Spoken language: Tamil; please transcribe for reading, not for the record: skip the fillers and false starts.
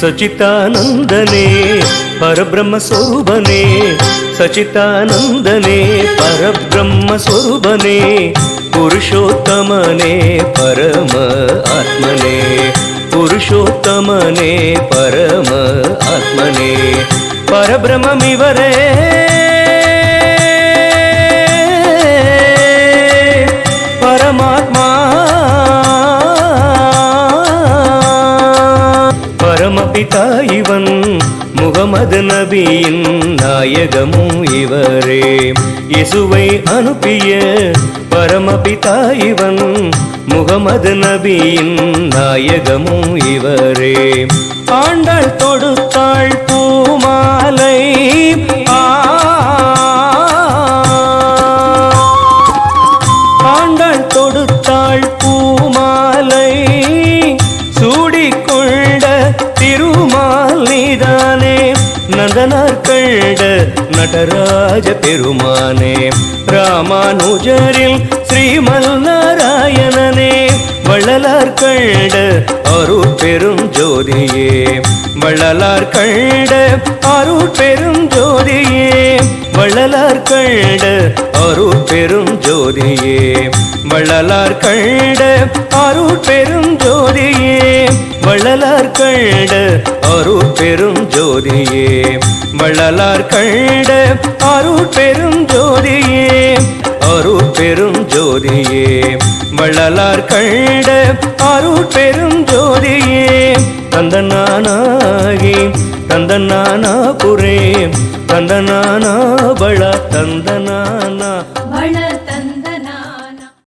सचितानंदने परब्रह्म स्वरूपने सचितानंदने परब्रह्म स्वरूपने पुरुषोत्तमने परम आत्मने पुरुषोत्तमने परम आत्मने परब्रह्ममिवरे परमात्मा परमपिता इवन முகமது நபியின் நாயகமும் இவரே இயேசுவை அனுப்பிய பரமபிதா இவன் முகமது நபியின் நாயகமும் இவரே ஆண்டாள் தொடுத்தாள் பூமாலை ஆண்டாள் தொடுத்தாள் பூமாலை சூடிக்கொண்ட திருமால் நீதானே நந்தனார் கண்ட நடராஜ பெருமானே ராமானுஜரில் ஸ்ரீமல் நாராயணனே வள்ளலார் கண்ட அருள் பெரும் ஜோதியே வள்ளலார் கண்ட அருள் பெரும் ஜோதியே வள்ளலார் கண்ட அருள் பெரும் ஜோதியே வள்ளலார் கண்ட அருள் பெரும் ஜோதியே வள்ளலார் கண்ட அருள் பெரும் ஜோதியே வள்ளலார் கண்ட அருள் பெரும் ஜோதியே அருள் பெரும் ஜோதியே வள்ளலார் கண்ட அருள் பெரும் ஜோதியே தந்தனானாகி தந்தனானா புரே தந்தனானா பல தந்தனானா